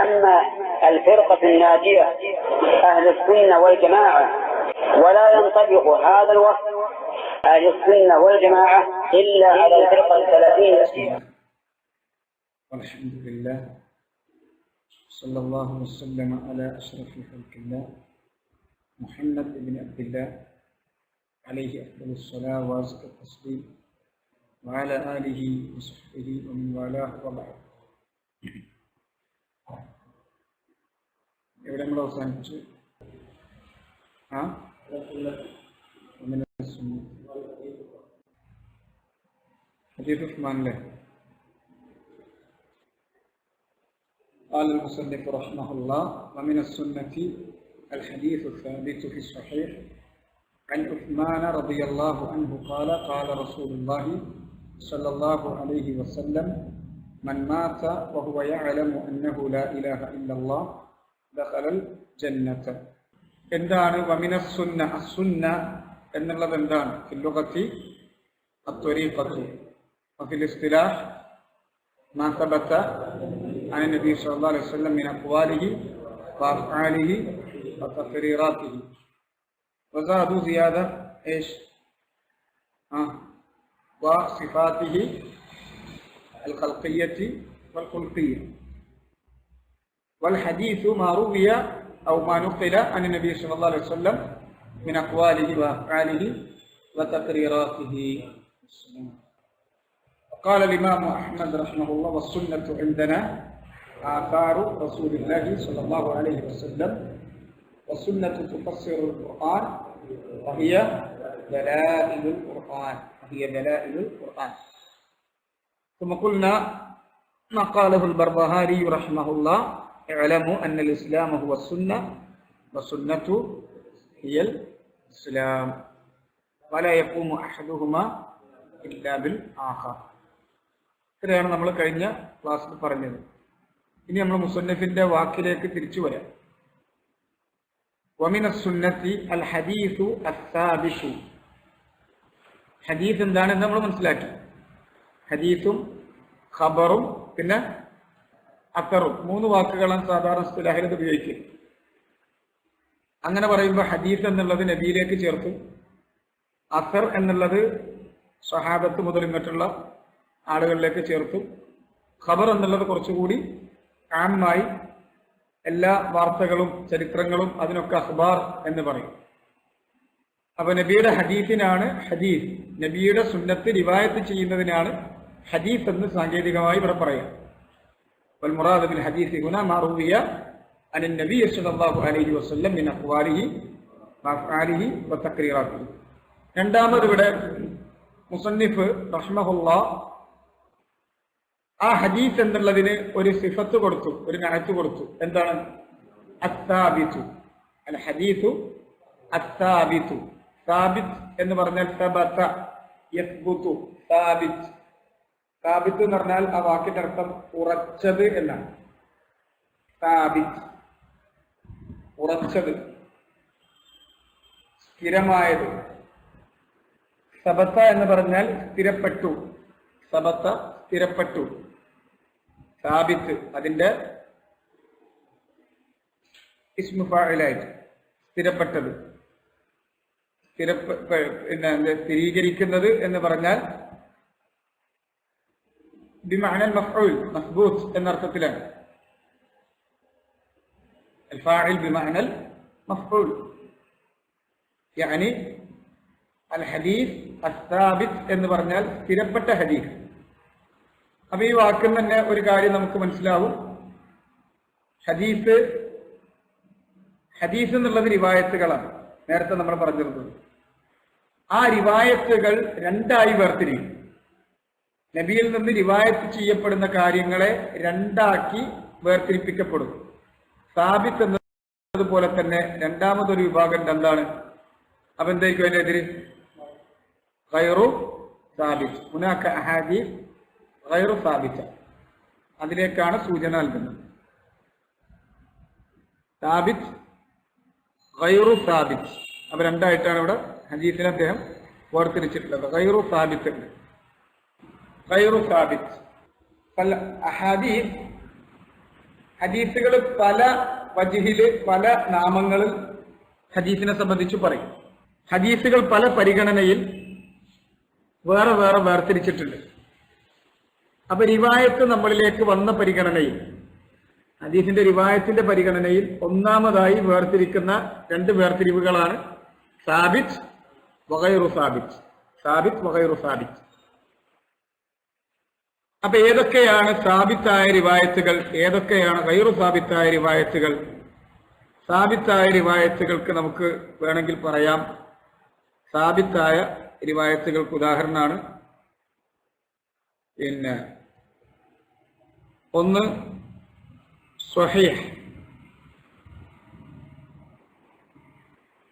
أما الفرقة الناجية أهل السنة والجماعة ولا ينطبق هذا الوصف أهل السنة والجماعة إلا على الفرقة السلفية. والحمد لله صلى الله وسلم على أشرف خلق الله محمد بن عبد الله عليه أفضل الصلاة وأزكى التسليم وعلى آله وصحبه ومن والاه وبعد. എവിടെ നമ്മൾ അവസാനിച്ചു? حديث عثمان له. قال المصنف رحمه الله: ومن السنة الحديث الثابت في الصحيح عن عثمان رضي الله عنه قال: قال رسول الله صلى الله عليه وسلم: من مات وهو يعلم أنه لا إله إلا الله دخل الجنة. എന്താണ് വമിന സുന്ന? അസുന്ന എന്നുള്ളത് എന്താണ്? ഫിൽ ലുഗത്തി അത്വരീഖത്തു വഫിൽ ഇസ്തിലാഹ് മാ സബത അൻ നബി സല്ലല്ലാഹു അലൈഹി വസല്ലം മിൻ അഖ്വാലിഹി വഅഫ്ആലിഹി വതഖ്രീറാത്തിഹി വസാദു സിയാദ ايش وصفاته الخلقية والخلقية. والحديث ما روي أو ما نقل عن النبي صلى الله عليه وسلم من أقواله وأفعاله وتقريراته. قال الإمام أحمد رحمه الله: والسنة عندنا آثار رسول الله صلى الله عليه وسلم، والسنة تفسر القرآن وهي دلائل القرآن ثم قلنا ما قاله البربهاري رحمه الله: اعلموا أن الإسلام هو السنة والسنة هي الإسلام ولا يقوم أحدهما إلا بالآخر. ഇത്രയാണ് നമ്മൾ കഴിഞ്ഞ ക്ലാസ്സിൽ പറഞ്ഞത്. ഇനി നമ്മൾ മുസന്നഫിന്റെ വാക്കിലേക്ക് തിരിച്ചു വരാം. വമിന സുന്നത്തി അൽ ഹദീസു അസ്സാബിസു. ഹദീസ് എന്താണെന്ന് നമ്മൾ മനസ്സിലാക്കി. ഹദീസും ഖബറും പിന്നെ അത്തറും, 3 വാക്കുകളാണ് സാധാരണ ഇസ്തിലാഹിൽ ഉപയോഗിക്കുക. അങ്ങനെ പറയുമ്പോൾ ഹദീസ് എന്നുള്ളത് നബിയിലേക്ക് ചേർത്തു, അസർ എന്നുള്ളത് സ്വഹാബത്ത് മുതൽ ഇങ്ങോട്ടുള്ള ആളുകളിലേക്ക് ചേർത്തു, ഖബർ എന്നുള്ളത് കുറച്ചുകൂടി ആമായി എല്ലാ വാർത്തകളും ചരിത്രങ്ങളും അതിനൊക്കെ അഖ്ബാർ എന്ന് പറയും. അപ്പൊ നബിയുടെ ഹദീസിനാണ് ഹദീസ്, നബിയുടെ സുന്നത്ത് റിവായത്ത് ചെയ്യുന്നതിനാണ് ഹദീസ് എന്ന് സാങ്കേതികമായി ഇവിടെ പറയാം. والمراد بالحديث هنا ما روي عن النبي صلى الله عليه وسلم من أقواله وأفعاله وتقريراته. രണ്ടാമത് ഇവിടെ മുസന്നിഫ് റഹ്മഹുല്ലാഹ് ആ ഹദീസ് എന്നുള്ളതിന് ഒരു സിഫത്ത് കൊടുത്തു, ഒരു നഅത്ത് കൊടുത്തു. എന്താണ്? അസ്സാബിതു. അൽ ഹദീസു അസ്സാബിതു. സാബിത്ത് എന്ന് പറഞ്ഞാൽ സബത യസ്ബുതു. സാബിത്ത്, സാബിത്ത് എന്ന് പറഞ്ഞാൽ ആ വാക്കിന്റെ അർത്ഥം ഉറച്ചത് എന്നാണ്. സാബിത്ത് ഉറച്ചത്, സ്ഥിരമായത്. സബത്ത എന്ന് പറഞ്ഞാൽ സ്ഥിരപ്പെട്ടു. സബത്ത സ്ഥിരപ്പെട്ടു. സാബിത്ത് അതിന്റെ ഇസ്മു ഫാഇലായിട്ട് സ്ഥിരപ്പെട്ടത്, സ്ഥിരീകരിക്കുന്നത് എന്ന് പറഞ്ഞാൽ ബിമഅനൽ മഫ്ഊൽ മസ്ബൂത്ത് എന്നർത്ഥത്തിലാണ്. അൽ ഫാഇൽ ബിമഅനൽ മഫ്ഊൽ യാനി അൽ ഹദീസ് അസ്സാബിത്ത് എന്ന് പറഞ്ഞാൽ സ്ഥിരപ്പെട്ട ഹദീസ്. അപ്പൊ ഈ വാക്കിൽ തന്നെ ഒരു കാര്യം നമുക്ക് മനസ്സിലാവും. ഹദീസ് എന്നുള്ളത് റിവായത്തുകളാണ്. നേരത്തെ നമ്മൾ പറഞ്ഞിരുന്നത് ആ റിവായത്തുകൾ രണ്ടായി വേർതിരിയും. നബിയിൽ നിന്ന് റിവായത്ത് ചെയ്യപ്പെടുന്ന കാര്യങ്ങളെ രണ്ടാക്കി വേർതിരിപ്പിക്കപ്പെടും. സാബിത്ത് എന്നതുപോലെ തന്നെ രണ്ടാമതൊരു വിഭാഗം എന്താണ്? അപ്പൊ എന്തായിരിക്കും അതിന്റെ എതിര്? ഗൈറു സാബിത്ത്. ഹുനാക അഹാദീസ് ഗൈറു സാബിത്ത. അതിലേക്കാണ് സൂചന നൽകുന്നത്. സാബിത്ത്, ഗൈറു സാബിത്ത്. അപ്പൊ രണ്ടായിട്ടാണ് ഇവിടെ ഹദീസിനെ അദ്ദേഹം വേർതിരിച്ചിട്ടുള്ളത്. ഗൈറു സാബിത്ത്, ഗൈറു സാബിത്ത്. അഹാദീസ് ഹദീസുകൾ പല വജ്ഹില് പല നാമങ്ങളിൽ ഹദീസിനെ സംബന്ധിച്ച് പറയും. ഹദീസുകൾ പല പരിഗണനയിൽ വേറെ വേറെ വേർതിരിച്ചിട്ടുണ്ട്. അപ്പൊ റിവായത്ത് നമ്മളിലേക്ക് വന്ന പരിഗണനയിൽ, ഹദീസിന്റെ റിവായത്തിന്റെ പരിഗണനയിൽ ഒന്നാമതായി വേർതിരിക്കുന്ന രണ്ട് വേർതിരിവുകളാണ് സാബിത്ത് വഗൈറു സാബിത്ത്. സാബിത്ത് വഗൈറു സാബിത്ത്. അപ്പൊ ഏതൊക്കെയാണ് സാബിത്തായ റിവായത്തുകൾ, ഏതൊക്കെയാണ് ഗൈറു സാബിത്തായ റിവായത്തുകൾ? സാബിത്തായ റിവായത്തുകൾക്ക് നമുക്ക് വേണമെങ്കിൽ പറയാം, സാബിത്തായ റിവായത്തുകൾക്ക് ഉദാഹരണമാണ് പിന്നെ ഒന്ന് സ്വഹീഹ്,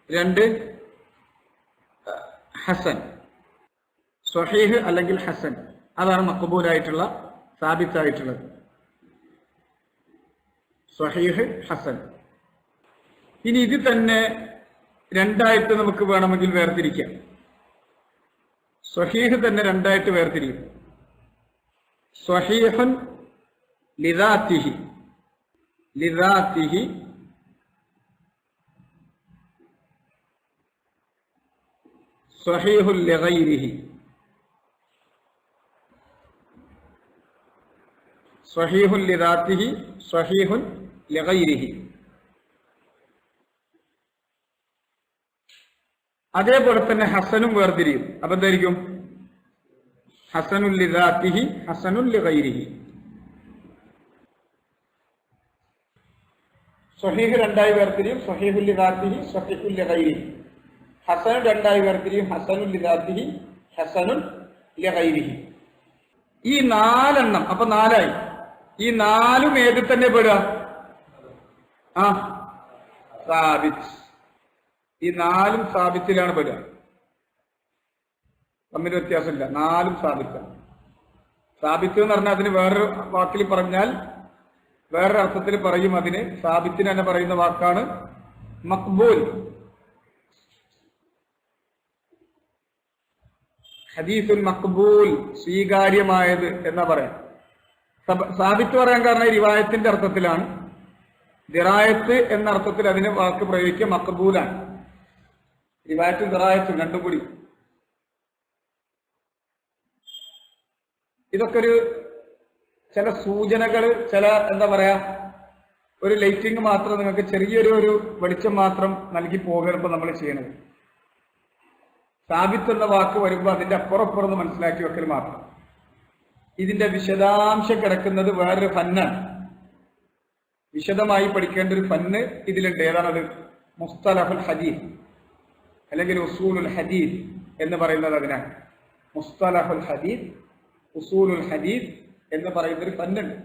രണ്ട് ഹസൻ. സ്വഹീഹ് അല്ലെങ്കിൽ ഹസൻ, അതാണ് മഖബൂലായിട്ടുള്ള സാബിത്തായിട്ടുള്ളത്. സ്വഹീഹ്, ഹസൻ. ഇനി ഇത് തന്നെ രണ്ടായിട്ട് നമുക്ക് വേണമെങ്കിൽ വേർതിരിക്കാം. സ്വഹീഹ് തന്നെ രണ്ടായിട്ട് വേർതിരിക്കും. സ്വഹീഹുൻ ലിദാത്തിഹി, ലിദാത്തിഹി, സ്വഹീഹുൻ ലിഗൈരിഹി. സ്വഹീഹുൻ ലിദാത്തിഹി, സ്വഹീഹുൻ ലിഗൈരിഹി. അതേപോലെ തന്നെ ഹസനും വേർതിരിയും. അപ്പൊ എന്തായിരിക്കും? ഹസനുൽ ലിദാത്തിഹി, ഹസനുൽ ലിഗൈരിഹി. സ്വഹീഹ് രണ്ടായി വേർതിരിയും, സ്വഹീഹുൽ ലിദാത്തിഹി, സ്വഹീഹുൽ ലിഗൈരിഹി. ഹസൻ രണ്ടായി വേർതിരിയും, ഹസനുൽ ലിദാത്തിഹി, ഹസനുൽ ലിഗൈരിഹി. ഈ നാലെണ്ണം, അപ്പൊ നാലായി. ഈ നാലും ഏതിൽ തന്നെ പെടുക? സാബിത്ത്. ഈ നാലും സാബിത്തിലാണ് പെടുക. തമ്മിൽ വ്യത്യാസമില്ല, നാലും സാബിത്താണ്. സാബിത്ത് എന്ന് പറഞ്ഞാൽ അതിന് വേറൊരു വാക്കിൽ പറഞ്ഞാൽ, വേറൊരു അർത്ഥത്തിൽ പറയും അതിന്. സാബിത്തിന് തന്നെ പറയുന്ന വാക്കാണ് മഖ്ബൂൽ. ഹദീസുൽ മഖ്ബൂൽ, സ്വീകാര്യമായത് എന്നാ പറയാം. സാബിത്ത് പറയാൻ കാരണം റിവായത്തിന്റെ അർത്ഥത്തിലാണ്. ദിറായത്ത് എന്ന അർത്ഥത്തിൽ അതിന് വാക്ക് പ്രയോഗിക്കുക മഖ്ബൂലാണ്. റിവായത്തും ദിറായത്തും രണ്ടും കൂടി. ഇതൊക്കെ ഒരു ചില സൂചനകള്, ചില എന്താ പറയാ, ഒരു ലൈറ്റിംഗ് മാത്രം, നിങ്ങൾക്ക് ചെറിയൊരു വെളിച്ചം മാത്രം നൽകി പോകുമ്പോൾ നമ്മൾ ചെയ്യണത്. സാബിത്ത് എന്ന വാക്ക് വരുമ്പോൾ അതിന്റെ അപ്പുറപ്പുറന്ന് മനസ്സിലാക്കി വെക്കൽ മാത്രം. ഇതിന്റെ വിശദാംശം കിടക്കുന്നത് വേറൊരു ഫന്നാണ്. വിശദമായി പഠിക്കേണ്ട ഒരു ഫന്ന് ഇതിലുണ്ട്. ഏതാണത്? മുസ്തലഹുൽ ഹദീസ് അല്ലെങ്കിൽ ഉസൂലുൽ ഹദീസ് എന്ന് പറയുന്നത് അതിനാണ്. മുസ്തലഹുൽ ഹദീസ്, ഉസൂലുൽ ഹദീസ് എന്ന് പറയുന്ന ഒരു ഫന്നുണ്ട്.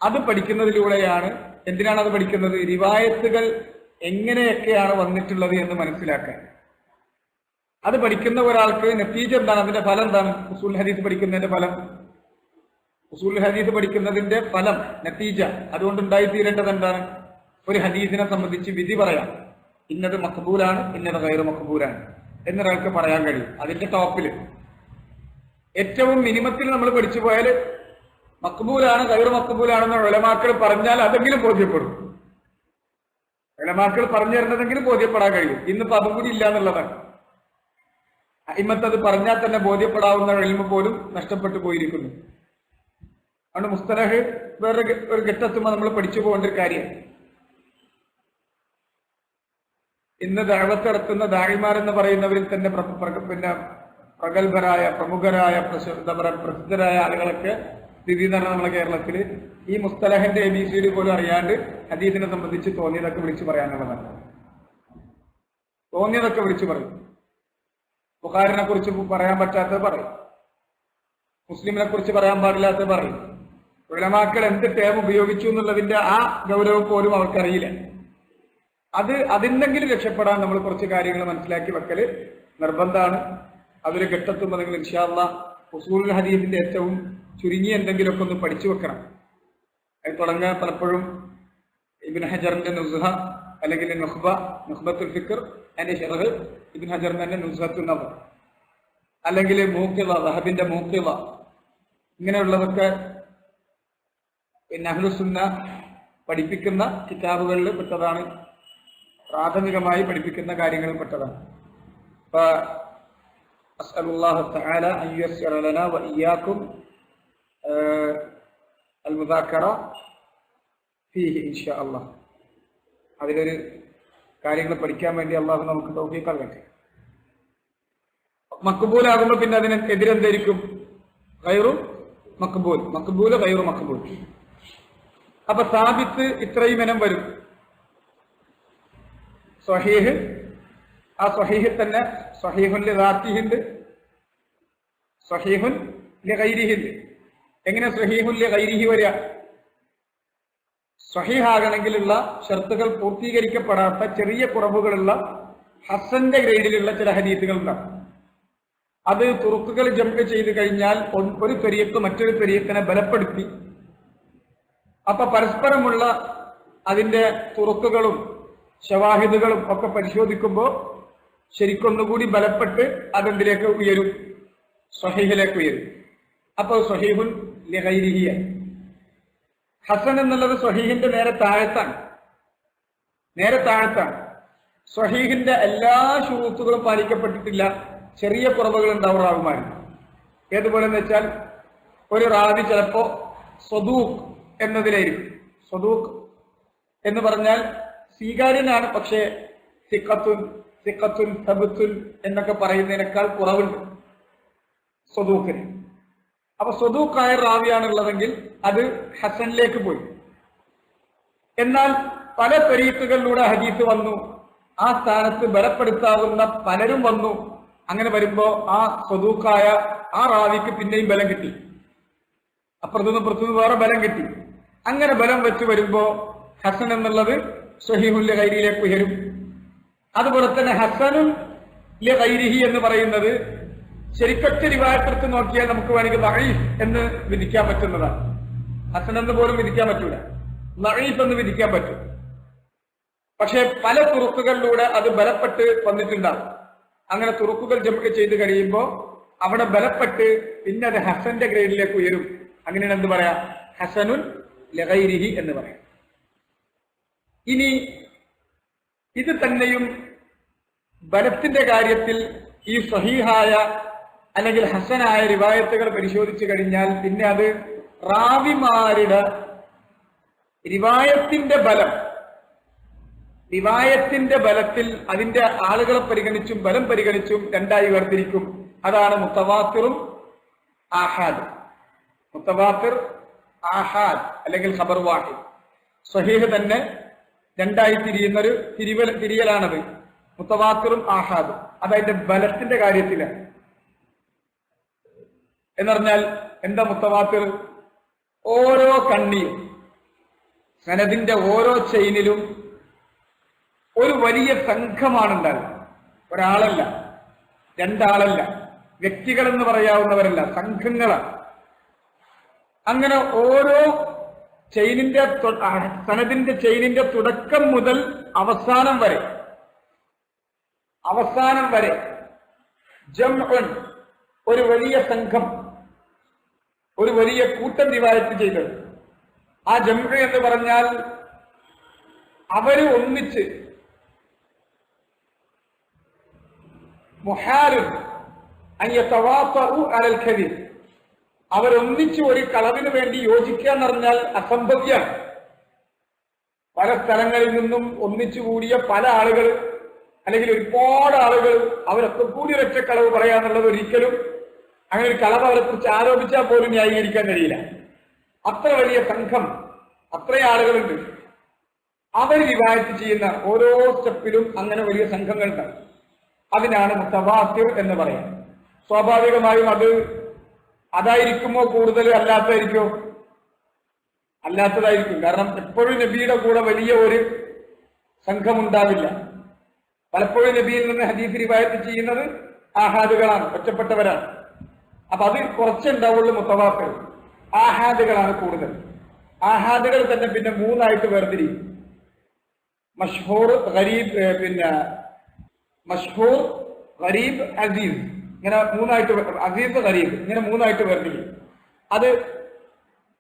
അത് പഠിക്കുന്നതിലൂടെയാണ്, എന്തിനാണ് അത് പഠിക്കുന്നത്? റിവായത്തുകൾ എങ്ങനെയൊക്കെയാണ് വന്നിട്ടുള്ളത് എന്ന് മനസ്സിലാക്കാൻ. അത് പഠിക്കുന്ന ഒരാൾക്ക് നതീജ എന്താണ്? അതിന്റെ ഫലം എന്താണ്? ഉസൂൽ ഹദീസ് പഠിക്കുന്നതിന്റെ ഫലം, ഉസൂൽ ഹദീസ് പഠിക്കുന്നതിന്റെ ഫലം, നതീജ, അതുകൊണ്ടുണ്ടായിത്തീരേണ്ടത് എന്താണ്? ഒരു ഹദീസിനെ സംബന്ധിച്ച് വിധി പറയാം. ഇന്നത് മഖ്ബൂലാണ്, ഇന്നത് ഗൈറു മഖ്ബൂലാണ് എന്നൊരാൾക്ക് പറയാൻ കഴിയും. അതിന്റെ ടോപ്പിൽ ഏറ്റവും മിനിമത്തിൽ നമ്മൾ പഠിച്ചു പോയാൽ മഖ്ബൂലാണ് ഗൈറു മഖ്ബൂലാണെന്ന് ഉലമാക്കൾ പറഞ്ഞാൽ അതെങ്കിലും ബോധ്യപ്പെടും. ഉലമാക്കൾ പറഞ്ഞു തരുന്നതെങ്കിലും ബോധ്യപ്പെടാൻ കഴിയും. ഇന്നിപ്പോ അതും കൂടി ഇല്ല എന്നുള്ളതാണ്. അയിമത്ത് അത് പറഞ്ഞാൽ തന്നെ ബോധ്യപ്പെടാവുന്ന ഇൽമ് പോലും നഷ്ടപ്പെട്ടു പോയിരിക്കുന്നു. അതുകൊണ്ട് മുസ്തലഹ് വേറെ ഒരു ഘട്ടത്തുമ്പോൾ നമ്മൾ പഠിച്ചു പോകേണ്ട ഒരു കാര്യം. ഇന്ന് ദഅവത്ത് നടത്തുന്ന ദാഇമാർ എന്ന് പറയുന്നവരിൽ തന്നെ പിന്നെ പ്രഗത്ഭരായ, പ്രമുഖരായ, പ്രസിദ്ധരായ ആളുകളൊക്കെ സ്ഥിതി എന്ന് പറഞ്ഞാൽ നമ്മുടെ കേരളത്തിൽ ഈ മുസ്തലഹിന്റെ ABCD പോലും അറിയാണ്ട് ഹദീസിനെ സംബന്ധിച്ച് തോന്നിയതൊക്കെ വിളിച്ചു പറയാനുള്ളതാണ്. തോന്നിയതൊക്കെ വിളിച്ചു പറയും. ബുഖാരിനെ കുറിച്ച് പറയാൻ പറ്റാത്തത് പറയും, മുസ്ലിമിനെ കുറിച്ച് പറയാൻ പാടില്ലാത്തത് പറയും. ഉലമാക്കൾ എന്ത് ടേം ഉപയോഗിച്ചു എന്നുള്ളതിന്റെ ആ ഗൗരവം പോലും അവർക്കറിയില്ല. അതിനെങ്കിലും രക്ഷപ്പെടാൻ നമ്മൾ കുറച്ച് കാര്യങ്ങൾ മനസ്സിലാക്കി വെക്കല് നിർബന്ധമാണ്. അതൊരു ഘട്ടത്തുമ്പോൾ നിങ്ങൾ ഇൻഷാ അല്ലാഹ് ഉസൂലുൽ ഹദീസിന്റെ ഏറ്റവും ചുരുങ്ങിയ എന്തെങ്കിലുമൊക്കെ ഒന്ന് പഠിച്ചു വെക്കണം. അത് തുടങ്ങാൻ പലപ്പോഴും ഇബ്നു ഹജറിന്റെ നുസ്ഹ അല്ലെങ്കിൽ നുഖ്ബത്തുൽ ഫിക്ർ, അതിന്റെ ശറഹ് ഇബ്നു ഹജറിന്റെ തന്നെ നുസ്ഹത്തുൻ നദർ, അല്ലെങ്കിൽ മൂഖിള, ദഹബിന്റെ മൂഖിള, ഇങ്ങനെയുള്ളതൊക്കെ പിന്നെ അഹ്ലുസുന്ന പഠിപ്പിക്കുന്ന കിതാബുകളിൽ പെട്ടതാണ്, പ്രാഥമികമായി പഠിപ്പിക്കുന്ന കാര്യങ്ങളിൽ പെട്ടതാണ്. അപ്പൊ അസ്അലുല്ലാഹു തആല അൻ യസ്അല ലനാ വ ഇയ്യാകും അൽ മുദാക്കറ ഫീഹി ഇൻഷാ അല്ലാഹ്. അതിലൊരു കാര്യങ്ങൾ പഠിക്കാൻ വേണ്ടി അള്ളാഹു നമുക്ക് തൗഫീഖ് നൽകട്ടെ. മക്ബൂലാകുമ്പോൾ പിന്നെ അതിന് എതിരെന്തായിരിക്കും? ഗൈറു മക്ബൂൽ, മക്ബൂല് ഗൈറു മക്ബൂൽ. അപ്പൊ സാബിത്ത് ഇത്രയും ഇനം വരും. സ്വഹീഹ്, ആ സ്വഹീഹിൽ തന്നെ സ്വഹീഹുൻ ലിദാത്തിഹിണ്ട്, സ്വഹീഹുൻ ലിഗൈരിഹിണ്ട്. എങ്ങനെ സ്വഹീഹുൻ ലിഗൈരിഹി വരിക? സ്വഹീഹാകണമെങ്കിലുള്ള ഷർത്തുകൾ പൂർത്തീകരിക്കപ്പെടാത്ത ചെറിയ കുറവുകളുള്ള ഹസന്റെ ഗ്രേഡിലുള്ള ചില ഹദീസുകൾ ഉണ്ടാകും. അത് തുറുക്കുകൾ ജംഅ് ചെയ്ത് കഴിഞ്ഞാൽ ഒരു ത്വരീഖ് മറ്റൊരു ത്വരീഖിനെ ബലപ്പെടുത്തി, അപ്പൊ പരസ്പരമുള്ള അതിന്റെ തുറുക്കുകളും ശവാഹിദുകളും ഒക്കെ പരിശോധിക്കുമ്പോൾ ശരിക്കൊന്നുകൂടി ബലപ്പെട്ട് അതെന്തിലേക്ക് ഉയരും? സ്വഹീഹിലേക്ക് ഉയരും. അപ്പോൾ സ്വഹീഹുൻ ലിഗൈരിഹിയാണ്. ഹസൻ എന്നുള്ളത് സ്വഹീഹിന്റെ നേരെ താഴത്താണ്, നേരെ താഴത്താണ്. സ്വഹീഹിന്റെ എല്ലാ ശുറൂത്തുകളും പാലിക്കപ്പെട്ടിട്ടില്ല, ചെറിയ കുറവുകൾ ഉണ്ടാവും റാവിമാരിൽ. ഏതുപോലെന്ന് വെച്ചാൽ ഒരു റാവി ചിലപ്പോ സ്വദൂഖ് എന്നതിലായിരിക്കും. സ്വദൂഖ് എന്ന് പറഞ്ഞാൽ സ്വീകാര്യനാണ്, പക്ഷേ സിഖത്തുൻ സിഖത്തുൻ സബത്തുൻ എന്നൊക്കെ പറയുന്നതിനേക്കാൾ കുറവുണ്ട് സ്വദൂഖിന്. അപ്പൊ സ്വദൂഖായ റാവിയാണുള്ളതെങ്കിൽ അത് ഹസനിലേക്ക് പോയി. എന്നാൽ പല ത്വരീഖുകളിലൂടെ ഹദീസ് വന്നു, ആ സ്ഥാനത്ത് ബലപ്പെടുത്താവുന്ന പലരും വന്നു. അങ്ങനെ വരുമ്പോ ആ സ്വദൂഖായ ആ റാവിക്ക് പിന്നെയും ബലം കിട്ടി, അപ്പുറത്തുനിന്ന് വേറെ ബലം കിട്ടി. അങ്ങനെ ബലം വെച്ച് വരുമ്പോ ഹസൻ എന്നുള്ളത് സ്വഹീഹുൽ ലിഗൈരിഹിലേക്ക് ഉയരും. അതുപോലെ തന്നെ ഹസനുൽ ലിഗൈരിഹി എന്ന് പറയുന്നത് ശരിക്കൊറ്റ റിവായത്തെടുത്ത് നോക്കിയാൽ നമുക്ക് വേണമെങ്കിൽ ദഈഫ് എന്ന് വിധിക്കാൻ പറ്റുന്നതാണ്. ഹസൻ എന്ന് പോലും വിധിക്കാൻ പറ്റൂല, ദഈഫ് എന്ന് വിധിക്കാൻ പറ്റും. പക്ഷെ പല തുറുക്കുകളിലൂടെ അത് ബലപ്പെട്ട് വന്നിട്ടുണ്ടാകും. അങ്ങനെ തുറുക്കുകൾ ജംഅ് ചെയ്ത് കഴിയുമ്പോൾ അവിടെ ബലപ്പെട്ട് പിന്നെ അത് ഹസന്റെ ഗ്രേഡിലേക്ക് ഉയരും. അങ്ങനെയാണ് എന്ത് പറയാ? ഹസനുൽ ലിഗൈരിഹി എന്ന് പറയാം. ഇനി ഇത് തന്നെയും ബലത്തിന്റെ കാര്യത്തിൽ ഈ സ്വഹീഹായ അല്ലെങ്കിൽ ഹസനായ റിവായത്തുകൾ പരിശോധിച്ചു കഴിഞ്ഞാൽ പിന്നെ അത് റാവിമാരുടെ റിവായത്തിന്റെ ബലത്തിൽ അതിന്റെ ആളുകളെ പരിഗണിച്ചും ബലം പരിഗണിച്ചും രണ്ടായി വേർതിരിക്കും. അതാണ് മുത്തവാത്തിറും ആഹാദ്. മുത്തവാത്തിർ, ആഹാദ് അല്ലെങ്കിൽ ഖബർ വാഹിദ്. സ്വഹീഹ് തന്നെ രണ്ടായി തിരിയുന്നൊരു തിരിയലാണത്, മുത്തവാത്തിറും ആഹാദും. അതതിന്റെ ബലത്തിന്റെ കാര്യത്തിലാണ്. എന്നറിഞ്ഞാൽ എന്താ മുത്തവാത്തിർ? ഓരോ കണ്ണിയും സനദിന്റെ ഓരോ ചെയിനിലും ഒരു വലിയ സംഘമാണുണ്ടാകുക. ഒരാളല്ല, രണ്ടാളല്ല, വ്യക്തികളെന്ന് പറയാവുന്നവരല്ല, സംഘങ്ങളാണ്. അങ്ങനെ ഓരോ സനദിന്റെ ചെയിനിന്റെ തുടക്കം മുതൽ അവസാനം വരെ ജംഉൻ ഒരു വലിയ സംഘം, ഒരു വലിയ കൂട്ടം റിവായത്ത് ചെയ്തത്. ആ ജംഉ എന്ന് പറഞ്ഞാൽ അവര് ഒന്നിച്ച് മുഹാലുൻ അൻ യതവാഫഉ അലൽ കദിബ്, അവരൊന്നിച്ച് ഒരു കളവിന് വേണ്ടി യോജിക്കുക എന്ന് പറഞ്ഞാൽ അസംഭവ്യമാണ്. പല സ്ഥലങ്ങളിൽ നിന്നും ഒന്നിച്ചു കൂടിയ പല ആളുകൾ അല്ലെങ്കിൽ ഒരുപാട് ആളുകൾ അവരൊക്കെ കൂടി ഒരൊറ്റ കളവ് പറയാന്നുള്ളത് ഒരിക്കലും അങ്ങനെ ഒരു കളവ് അവരെ കുറിച്ച് ആരോപിച്ചാൽ പോലും ന്യായീകരിക്കാൻ കഴിയില്ല. അത്ര വലിയ സംഘം, അത്രയും ആളുകളുണ്ട്. അവർ റിവായത്ത് ചെയ്യുന്ന ഓരോ സ്റ്റെപ്പിലും അങ്ങനെ വലിയ സംഘങ്ങളുണ്ട്. അതിനാണ് മുത്തവാത്തിർ എന്ന് പറയാം. സ്വാഭാവികമായും അതായിരിക്കുമോ കൂടുതൽ, അല്ലാത്തതായിരിക്കോ? അല്ലാത്തതായിരിക്കും. കാരണം എപ്പോഴും നബിയുടെ കൂടെ വലിയ ഒരു സംഘം ഉണ്ടാവില്ല. പലപ്പോഴും നബിയിൽ നിന്ന് ഹദീസ് റിവായത്ത് ചെയ്യുന്നത് ആഹാദുകളാണ്, ഒറ്റപ്പെട്ടവരാണ്. അപ്പൊ അത് കുറച്ചുണ്ടാവുള്ളൂ. മുത്തവാത്തിർ ആഹാദുകളാണ് കൂടുതൽ. ആഹാദുകൾ തന്നെ പിന്നെ മൂന്നായിട്ട് വേർതിരിയും. മഷ്ഹൂർ, ഗരീബ്, മഷ്ഹൂർ, ഗരീബ്, അസീസ്, ഇങ്ങനെ മൂന്നായിട്ട്, അസീസ്, ഗരീബ് ഇങ്ങനെ മൂന്നായിട്ട് വേർതിരിയും. അത്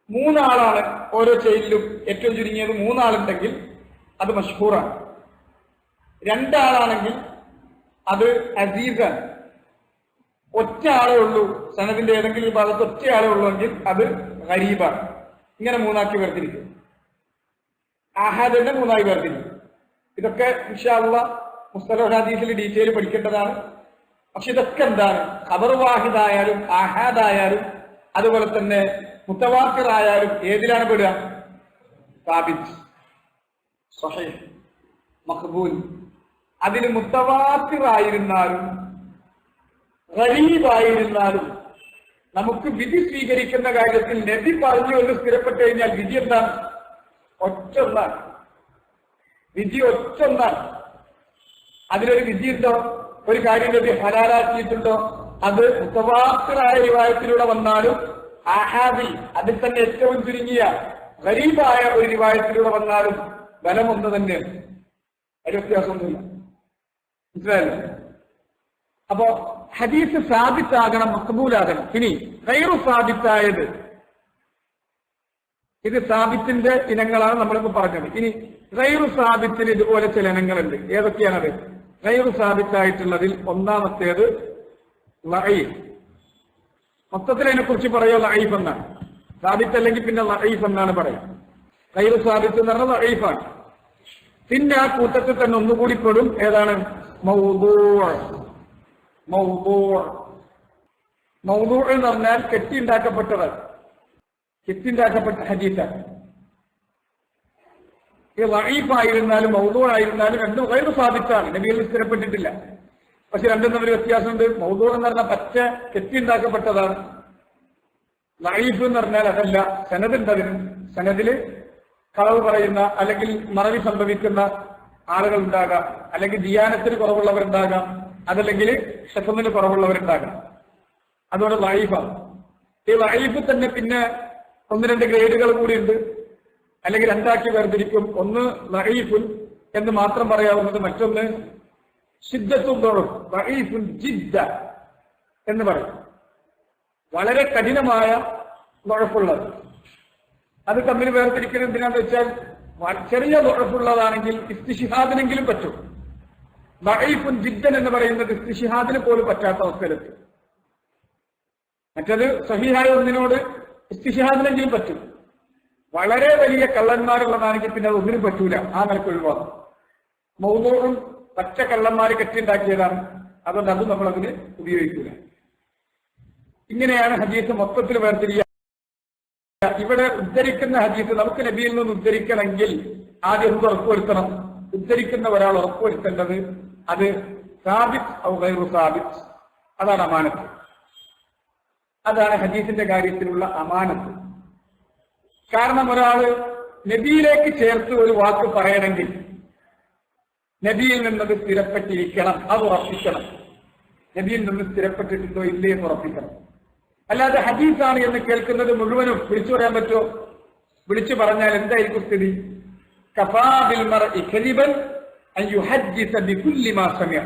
മൂന്നാളാണ് ഓരോ ചെയിനിലും ഏറ്റവും ചുരുങ്ങിയത് മൂന്നാളുണ്ടെങ്കിൽ അത് മഷ്ഹൂറാണ്. രണ്ടാളാണെങ്കിൽ അത് അസീസാണ്. ഒറ്റ ആളേ ഉള്ളൂ, സനദിന്റെ ഏതെങ്കിലും ഒരു ഭാഗത്ത് ഒറ്റ ആളേ ഉള്ളൂ എങ്കിൽ അത് ഗരീബാണ്. ഇങ്ങനെ മൂന്നാക്കി വേർതിരിക്കും. ആഹാദിന്റെ മൂന്നായി വേർതിരിക്കും. ഇതൊക്കെ ഇൻഷാ അല്ലാഹ് മുസ്തലഹ് ഹദീസിൽ ഡീറ്റെയിൽ പഠിക്കേണ്ടതാണ്. പക്ഷെ ഇതൊക്കെ എന്താണ്? ഖബർ വാഹിദായാലും ആഹാദായാലും അതുപോലെ തന്നെ മുത്തവാത്തിറായാലും ഏതിലാണ് പെടുക? സാബിത്ത്, സ്വഹീഹ്, മഖ്ബൂൽ. അതിന് മുത്തവാത്തിറായിരുന്നാലും ഗരീബായിരുന്നാലും നമുക്ക് വിധി സ്വീകരിക്കുന്ന കാര്യത്തിൽ നബി പറഞ്ഞു എന്ന് സ്ഥിരപ്പെട്ടു കഴിഞ്ഞാൽ വിധി എന്താണ്? ഒറ്റൊന്നാണ്. വിധി ഒറ്റൊന്നാണ്. അതിലൊരു വിധി ഉണ്ടോ? ഒരു കാര്യം നബി ഹലാലാക്കിയിട്ടുണ്ടോ? അത് മുത്തവാത്തിറായ റിവായത്തിലൂടെ വന്നാലും ആഹാദിൽ അതിൽ തന്നെ ഏറ്റവും ചുരുങ്ങിയ ഗരീബായ ഒരു റിവായത്തിലൂടെ വന്നാലും ബലം ഒന്ന് തന്നെയാണ്. അതിന് വ്യത്യാസമൊന്നുമില്ല. മനസ്സിലായല്ലോ? അപ്പോ ഹദീസ് സാബിത്താകണം, മഖ്ബൂലാകണം. ഇനി ഗൈറു സാബിത്തായത്, ഇത് സാബിത്തിന്റെ ഇനങ്ങളാണ് നമ്മളിപ്പോ പറഞ്ഞത്. ഇനി ഗൈറു സാബിത്തിന് ഇതുപോലെ ചില ഇനങ്ങളുണ്ട്. ഏതൊക്കെയാണത്? ഗൈറു സാബിത്തായിട്ടുള്ളതിൽ ഒന്നാമത്തേത് ലഈഫ്. മൊത്തത്തിൽ അതിനെ കുറിച്ച് പറയുക ലഈഫ് എന്നാണ്. സാബിത്ത് അല്ലെങ്കിൽ പിന്നെ ലഈഫ് എന്നാണ് പറയുക. ഗൈറു സാബിത്ത് എന്ന് പറഞ്ഞാൽ ലഈഫാണ്. പിന്നെ ആ കൂട്ടത്തിൽ തന്നെ ഒന്നുകൂടി പെടും. ഏതാണ്? മൗദൂഅ്. മൗദൂഅ് എന്ന് പറഞ്ഞാൽ കെട്ടിയുണ്ടാക്കപ്പെട്ടതാണ്. കെട്ടിയുണ്ടാക്കപ്പെട്ട ഹദീസാണ്. ഈ ലഈഫായിരുന്നാലും മൗദൂഅായിരുന്നാലും രണ്ടും ഗൈറു സാബിത്താണ്. നബിയിൽ സ്ഥിരപ്പെട്ടിട്ടില്ല. പക്ഷെ രണ്ടും തമ്മിൽ വ്യത്യാസമുണ്ട്. മൗദൂഅ് എന്ന് പറഞ്ഞാൽ പച്ച കെട്ടിയുണ്ടാക്കപ്പെട്ടതാണ്. ലഈഫ് എന്ന് പറഞ്ഞാൽ അതല്ല, സനദുണ്ട്. അതിന് സനദില് കളവ് പറയുന്ന അല്ലെങ്കിൽ മറവി സംഭവിക്കുന്ന ആളുകൾ ഉണ്ടാകാം, അല്ലെങ്കിൽ ദിയാനത്തിന് കുറവുള്ളവരുണ്ടാകാം, അതല്ലെങ്കിൽ ഷഫമിന് കുറവുള്ളവരുണ്ടാകാം. അതുകൊണ്ട് ലഈഫാണ്. ഈ ലഈഫ് തന്നെ പിന്നെ ഒന്ന് രണ്ട് ഗ്രേഡുകൾ കൂടിയുണ്ട്, അല്ലെങ്കിൽ രണ്ടാക്കി വേർതിരിക്കും. ഒന്ന് ലഈഫുൻ എന്ന് മാത്രം പറയാവുന്നത്, മറ്റൊന്ന് ശിദ്ദത്തുൻ ദുഅഫ്, ലഈഫുൻ ജിദ്ദ എന്ന് പറയും. വളരെ കഠിനമായ ദുഅഫുള്ളത്. അത് തമ്മിൽ വേർതിരിക്കുന്നത് എന്തിനാന്ന് വെച്ചാൽ ചെറിയ ദുഅഫുള്ളതാണെങ്കിൽ ഇസ്തിശ്ഹാദിനെങ്കിലും പറ്റും. ലഈഫുൻ ജിദ്ദൻ എന്ന് പറയുന്നത് ഇസ്തിശ്ഹാദിന് പോലും പറ്റാത്ത അവസ്ഥയിലെത്തും. മറ്റത് സഹീഹായ ഒന്നിനോട് ഇസ്തിശ്ഹാദിനെങ്കിലും പറ്റും. വളരെ വലിയ കള്ളന്മാരുള്ളതാണെങ്കിൽ പിന്നെ അത് ഒന്നിനും പറ്റൂല. ആ നിലക്ക് ഒഴിവാക്കും. മൗദൂഉം പച്ച കള്ളന്മാര് കെട്ടിയുണ്ടാക്കിയതാണ്. അതുകൊണ്ട് അത് നമ്മളതിന് ഉപയോഗിക്കൂല. ഇങ്ങനെയാണ് ഹദീസ് മൊത്തത്തിൽ വേർതിരിക്കുക. ഇവിടെ ഉദ്ധരിക്കുന്ന ഹദീസ് നമുക്ക് നബിയിൽ നിന്ന് ഉദ്ധരിക്കണമെങ്കിൽ ആദ്യം ഉറപ്പുവരുത്തണം. ഉദ്ധരിക്കുന്ന ഒരാൾ ഉറപ്പുവരുത്തേണ്ടത് അത് സാബിത്ത് ഔ ഗൈറു സാബിത്ത്. അതാണ് അമാനത്ത്. അതാണ് ഹദീസിന്റെ കാര്യത്തിലുള്ള അമാനത്ത്. കാരണം ഒരാള് നബിയിലേക്ക് ചേർത്ത് ഒരു വാക്ക് പറയണമെങ്കിൽ നബിയിൽ നിന്നത് സ്ഥിരപ്പെട്ടിരിക്കണം. അത് ഉറപ്പിക്കണം. നബിയിൽ നിന്ന് സ്ഥിരപ്പെട്ടിട്ടുണ്ടോ ഇല്ലേ എന്ന് ഉറപ്പിക്കണം. അല്ലാതെ ഹദീസാണ് എന്ന് കേൾക്കുന്നത് മുഴുവനും വിളിച്ചു പറയാൻ പറ്റുമോ? വിളിച്ചു പറഞ്ഞാൽ എന്തായിരിക്കും സ്ഥിതി? കഫാ ബിൽ മർഇ കദിബൻ അൻ യുഹദ്ദിസ ബികുല്ലി മാ സമിഅ.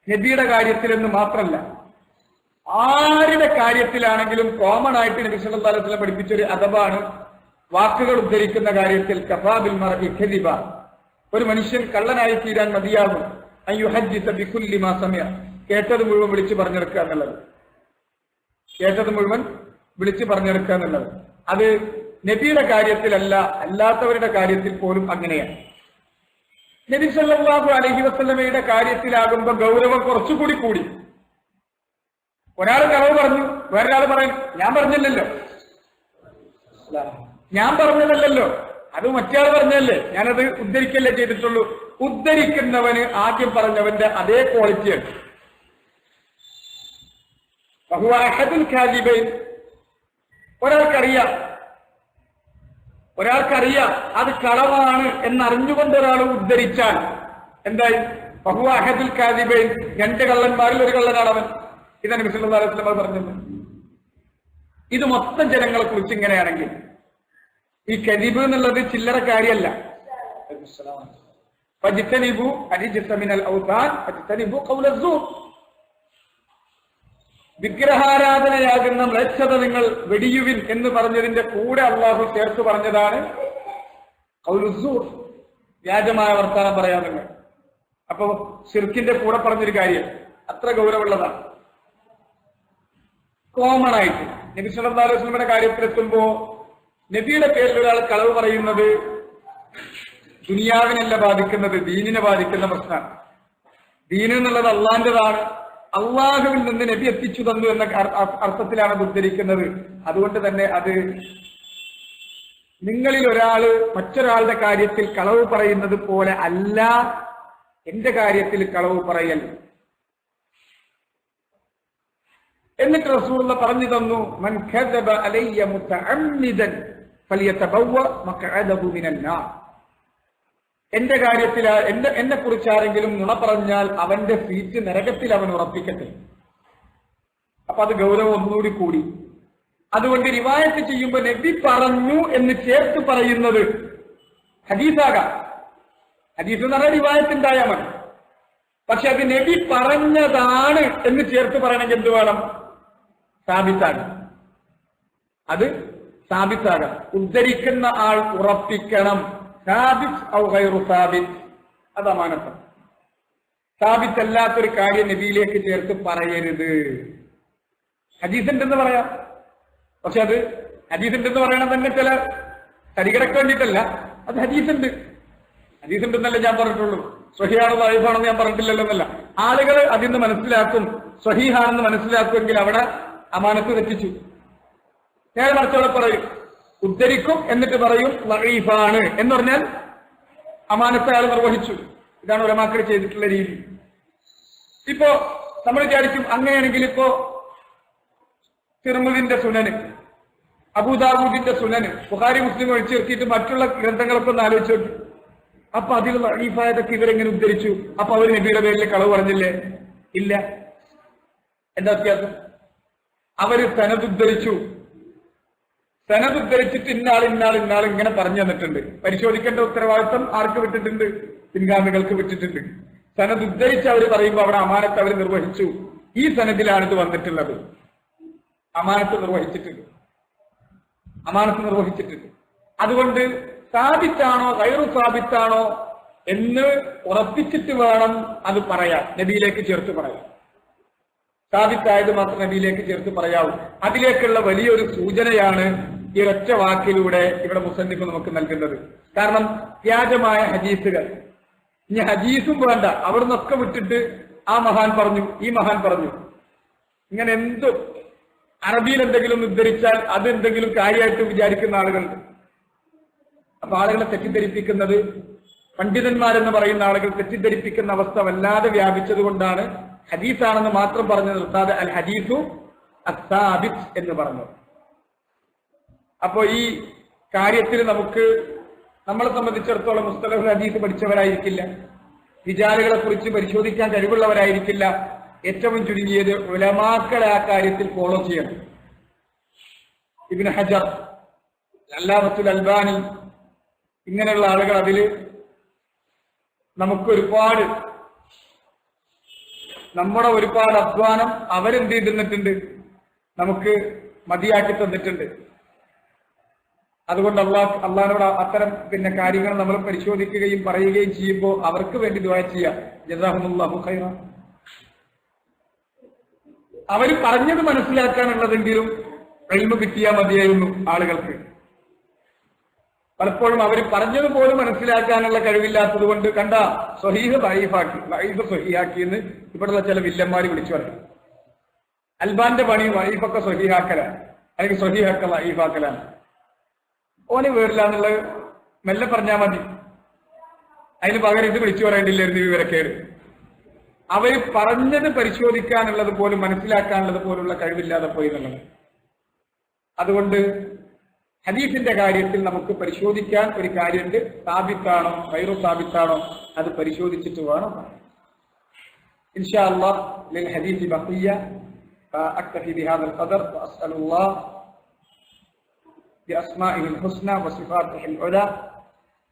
നബിയുടെ കാര്യത്തിലെന്ന് മാത്രമല്ല, ആരുടെ കാര്യത്തിലാണെങ്കിലും കോമൺ ആയിട്ട് നബി സല്ലല്ലാഹു അലൈഹി വസല്ലം പഠിപ്പിച്ചൊരു അദബാണ് വാക്കുകൾ ഉദ്ധരിക്കുന്ന കാര്യത്തിൽ. കഫാ ബിൽ മർഇ കദിബ, ഒരു മനുഷ്യൻ കള്ളനായി തീരാൻ മതിയാകും. അൻ യുഹദ്ദിസ ബികുല്ലി മാ സമിഅ, കേട്ടത് മുഴുവൻ വിളിച്ചു പറഞ്ഞെടുക്കുക എന്നുള്ളത്. കേട്ടത് മുഴുവൻ വിളിച്ചു പറഞ്ഞെടുക്കുക എന്നുള്ളത് അത് നബിയുടെ കാര്യത്തിലല്ല, അല്ലാത്തവരുടെ കാര്യത്തിൽ പോലും അങ്ങനെയാണ്. നബി സല്ലല്ലാഹു അലൈഹി വസല്ലമയുടെ കാര്യത്തിലാകുമ്പോൾ ഗൗരവം കുറച്ചുകൂടി കൂടി. ഒരാൾ കളവ് പറഞ്ഞു, വേറൊരാൾ പറയും ഞാൻ പറഞ്ഞില്ലല്ലോ, ഞാൻ പറഞ്ഞതല്ലല്ലോ, അത് മറ്റേയാൾ പറഞ്ഞല്ലേ, ഞാനത് ഉദ്ധരിക്കല്ലേ ചെയ്തിട്ടുള്ളൂ. ഉദ്ധരിക്കുന്നവന് ആദ്യം പറഞ്ഞവന്റെ അതേ ക്വാളിറ്റിയാണ്. ഒരാൾക്കറിയാം അത് കളവാണ് എന്നറിഞ്ഞുകൊണ്ട് ഒരാൾ ഉദ്ധരിച്ചാൽ എന്തായി? ബഹുവാഹദുൽ കാദിബൈൻ, രണ്ട് കള്ളന്മാരിൽ ഒരു കള്ളനാണ് അവൻ. ഇതാണ് നബി സല്ലല്ലാഹു അലൈഹി വസല്ലം പറഞ്ഞത്. ഇത് മൊത്തം ജനങ്ങളെ കുറിച്ച് ഇങ്ങനെയാണെങ്കിൽ ഈ കദിബ് എന്നുള്ളത് ചില്ലറ കാര്യമല്ല. ഫജ്തനിബു അരിജ്സ മിനൽ ഔതാൻ ഫജ്തനിബു ഖൗല അസ്സൂർ. വിഗ്രഹാരാധനയാകുന്ന മ്ലേച്ഛത നിങ്ങൾ വെടിയുവിൻ എന്ന് പറഞ്ഞതിന്റെ കൂടെ അള്ളാഹു ചേർത്ത് പറഞ്ഞതാണ് ഖൗലുസ്സൂർ, വ്യാജമായ വർത്താനം പറയാൻ നിങ്ങൾ. അപ്പൊ ശിർക്കിന്റെ കൂടെ പറഞ്ഞൊരു കാര്യം അത്ര ഗൗരവമുള്ളതാണ്. കോമൺ ആയിട്ട് നബി സല്ലല്ലാഹു അലൈഹി വസല്ലമയുടെ കാര്യത്തിലെത്തുമ്പോ നബിയുടെ പേരിൽ ഒരാൾ കളവ് പറയുന്നത് ദുനിയാവിനല്ല ബാധിക്കുന്നത്, ദീനിനെ ബാധിക്കുന്ന പ്രശ്നമാണ്. ദീൻ എന്നുള്ളത് അള്ളാന്റേതാണ്, അള്ളാഹുവിൽ നിന്ന് നബി എത്തിച്ചു തന്നു എന്ന അർത്ഥത്തിലാണ് അത് ഉദ്ധരിക്കുന്നത്. അതുകൊണ്ട് തന്നെ അത് നിങ്ങളിൽ ഒരാള് മറ്റൊരാളുടെ കാര്യത്തിൽ കളവ് പറയുന്നത് പോലെ അല്ല എന്റെ കാര്യത്തിൽ കളവ് പറയൽ. എന്നിട്ട് റസൂലുള്ളാഹി പറഞ്ഞു തന്നു, മൻ കദബ അലയ്യ മുതഅമ്മിദൻ ഫലിയതബവ്വ മഖഅദഹു മിനന്നാർ. എന്റെ കാര്യത്തിൽ എന്നെ കുറിച്ച് ആരെങ്കിലും നുണ പറഞ്ഞാൽ അവന്റെ സീറ്റ് നരകത്തിൽ അവൻ ഉറപ്പിക്കട്ടെ. അപ്പൊ അത് ഗൗരവം ഒന്നുകൂടി കൂടി. അതുകൊണ്ട് റിവായത്ത് ചെയ്യുമ്പോൾ നബി പറഞ്ഞു എന്ന് ചേർത്ത് പറയുന്നത് ഹദീസാകാം. ഹദീസ് എന്ന് പറഞ്ഞാൽ റിവായത്തുണ്ടായാൽ മതി. പക്ഷെ അത് നബി പറഞ്ഞതാണ് എന്ന് ചേർത്ത് പറയണമെങ്കിൽ എന്ത് വേണം? സാബിത്താകാം. അത് സാബിത്താകാം. ഉദ്ധരിക്കുന്ന ആൾ ഉറപ്പിക്കണം. സാബിത്ത് ഔ ഗൈറു സാബിത്ത്, അത് അമാനത്ത്. സാബിത്ത് അല്ലാത്തൊരു കാര്യം നബിയിലേക്ക് ചേർത്ത് പറയരുത്. ഹദീസുണ്ടെന്ന് പറയാം, പക്ഷെ അത് ഹദീസുണ്ടെന്ന് പറയണം തന്നെ ചില തരികിടക്ക് വേണ്ടിയിട്ടല്ല. അത് ഹദീസുണ്ട്, ഹദീസുണ്ടെന്നല്ലേ ഞാൻ പറഞ്ഞിട്ടുള്ളൂ. സ്വഹീഹാണോ ദഈഫാണോ ഞാൻ പറഞ്ഞിട്ടില്ലല്ലോ എന്നല്ല. ആളുകൾ അതിന്ന് മനസ്സിലാക്കും, സ്വഹീഹാണെന്ന് മനസ്സിലാക്കുമെങ്കിൽ അവിടെ അമാനത്ത് തെറ്റിച്ചു. നേരെ മറിച്ചവിടെ പറയും, ഉദ്ധരിക്കും എന്നിട്ട് പറയും ദഈഫാണ് എന്ന് പറഞ്ഞാൽ അമാനത്ത് അയാൾ നിർവഹിച്ചു. ഇതാണ് ഉലമാക്കൾ ചെയ്തിട്ടുള്ള രീതി. ഇപ്പോ നമ്മൾ വിചാരിക്കും അങ്ങനെയാണെങ്കിൽ ഇപ്പോ തിർമിദിന്റെ സുനന്, അബൂദാവൂദിന്റെ സുനന്, ബുഖാരി മുസ്ലിം ഒഴിച്ചു നിർത്തിയിട്ട് മറ്റുള്ള ഗ്രന്ഥങ്ങളൊക്കെ ഒന്ന് ആലോചിച്ചു നോക്കി. അപ്പൊ അതിൽ ദഈഫായതൊക്കെ ഇവരെങ്ങനെ ഉദ്ധരിച്ചു? അപ്പൊ അവർ നബിയുടെ പേരിൽ കളവ് പറഞ്ഞില്ലേ? ഇല്ല. എന്താ വ്യത്യാസം? അവര് സനദുദ്ധരിച്ചു. സനദുദ്ധരിച്ചിട്ട് ഇന്നാൾ ഇങ്ങനെ പറഞ്ഞു തന്നിട്ടുണ്ട്. പരിശോധിക്കേണ്ട ഉത്തരവാദിത്വം ആർക്ക് വിട്ടിട്ടുണ്ട്? പിൻഗാമികൾക്ക് വിട്ടിട്ടുണ്ട്. സനദുദ്ധരിച്ച് അവർ പറയുമ്പോൾ അവിടെ അമാനത്ത് അവർ നിർവഹിച്ചു. ഈ സനദിലാണ് ഇത് വന്നിട്ടുള്ളത്. അമാനത്ത് നിർവഹിച്ചിട്ടുണ്ട്. അതുകൊണ്ട് സാബിത്താണോ ഗൈറു സാബിത്താണോ എന്ന് ഉറപ്പിച്ചിട്ട് വേണം അത് പറയാൻ, നബിയിലേക്ക് ചേർത്ത് പറയാം. സാബിത്തായത് മാത്രം നബിയിലേക്ക് ചേർത്ത് പറയാവൂ. അതിലേക്കുള്ള വലിയൊരു സൂചനയാണ് ഈ ഒറ്റ വാക്കിലൂടെ ഇവിടെ മുസന്നിഫ് നമുക്ക് നൽകുന്നത്. കാരണം വ്യാജമായ ഹദീസുകൾ, ഇനി ഹദീസും വേണ്ട, അവിടെ നിന്നൊക്കെ വിട്ടിട്ട് ആ മഹാൻ പറഞ്ഞു, ഈ മഹാൻ പറഞ്ഞു, ഇങ്ങനെ എന്തും അറബിയിൽ എന്തെങ്കിലും ഉദ്ധരിച്ചാൽ അത് എന്തെങ്കിലും കാര്യമായിട്ട് വിചാരിക്കുന്ന ആളുകളുണ്ട്. അപ്പൊ ആളുകളെ തെറ്റിദ്ധരിപ്പിക്കുന്നത്, പണ്ഡിതന്മാരെന്ന് പറയുന്ന ആളുകൾ തെറ്റിദ്ധരിപ്പിക്കുന്ന അവസ്ഥ വല്ലാതെ വ്യാപിച്ചത് കൊണ്ടാണ് ഹദീസാണെന്ന് മാത്രം പറഞ്ഞു നിർത്താതെ അൽ ഹദീസു അസ്സാബിത്ത് എന്ന് പറഞ്ഞു. അപ്പോ ഈ കാര്യത്തിൽ നമുക്ക് നമ്മളെ സംബന്ധിച്ചിടത്തോളം മുസ്തലഹുൽ ഹദീസ് പഠിച്ചവരായിരിക്കില്ല, റിജാലുകളെ കുറിച്ച് പരിശോധിക്കാൻ കഴിവുള്ളവരായിരിക്കില്ല. ഏറ്റവും ചുരുങ്ങിയത് ഉലമാക്കളെ ആ കാര്യത്തിൽ ഫോളോ ചെയ്യണം. ഇബ്നു ഹജർ, അല്ലാമത്തുൽ അൽബാനി, ഇങ്ങനെയുള്ള ആളുകൾ അതിൽ നമുക്ക് നമ്മുടെ ഒരുപാട് അധ്വാനം അവരെന്ത് ചെയ്തിട്ടുണ്ട്, നമുക്ക് മതിയാക്കി തന്നിട്ടുണ്ട്. അതുകൊണ്ട് അള്ളാഹിനോട് അത്തരം കാര്യങ്ങൾ നമ്മൾ പരിശോധിക്കുകയും പറയുകയും ചെയ്യുമ്പോൾ അവർക്ക് വേണ്ടി ദുആ ചെയ്യാം. ജസാഹുമുല്ലാഹു ഖൈറ. അവർ പറഞ്ഞത് മനസ്സിലാക്കാനുള്ളതെങ്കിലും ഇൽമു കിട്ടിയാൽ മതിയായിരുന്നു ആളുകൾക്ക്. പലപ്പോഴും അവർ പറഞ്ഞത് പോലും മനസ്സിലാക്കാനുള്ള കഴിവില്ലാത്തത് കൊണ്ട് കണ്ട സ്വഹീഹ് ദഈഫാക്കി, ദഈഫ് സ്വഹീഹാക്കി എന്ന് ഇവിടെയുള്ള ചില വില്ലന്മാർ വിളിച്ചു പറയും. അൽബാന്റെ പണി ദഈഫൊക്കെ സ്വഹീഹാക്കലാണ്, അല്ലെങ്കിൽ സ്വഹീഹാക്ക ദഈഫാക്കലാണ്. ഓന് വേറില്ല എന്നുള്ളത് മെല്ലെ പറഞ്ഞാൽ മതി. അതിന് പകരം ഇത് വിളിച്ചു പറയേണ്ടില്ലായിരുന്നു വിവരക്കേട്. അവർ പറഞ്ഞത് പരിശോധിക്കാനുള്ളത് പോലും മനസ്സിലാക്കാനുള്ളത് പോലുള്ള കഴിവില്ലാതെ പോയി എന്നുള്ളത്. അതുകൊണ്ട് ഹദീസിന്റെ കാര്യത്തിൽ നമുക്ക് പരിശോധിക്കാൻ ഒരു കാര്യമുണ്ട്. സാബിത്താണോ ഗൈറു സാബിത്താണോ അത് പരിശോധിച്ചിട്ട് വേണം. ഇൻഷാ അല്ലാഹ് ലിൽ ഹദീസ് ബഖിയ ഫഅക്തഫി ബിഹാദൽ ഖദർ വഅസ്അലുല്ലാഹ് ബിഅസ്മാഇഹിൽ ഹുസ്ന വസിഫാതിഹിൽ ഉലാ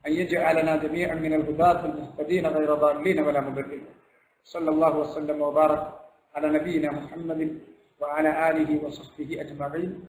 അൻ യജ്അലനാ ജമീഅൻ മിനൽ ഹുദാത്തിൽ മുഹ്തദീന ഗൈറ ضالين വലാ മുദല്ലിൻ. സല്ലല്ലാഹു വസല്ലം വബാറക അലാ നബിയിനാ മുഹമ്മദിൻ وعلى آله وصحبه أجمعين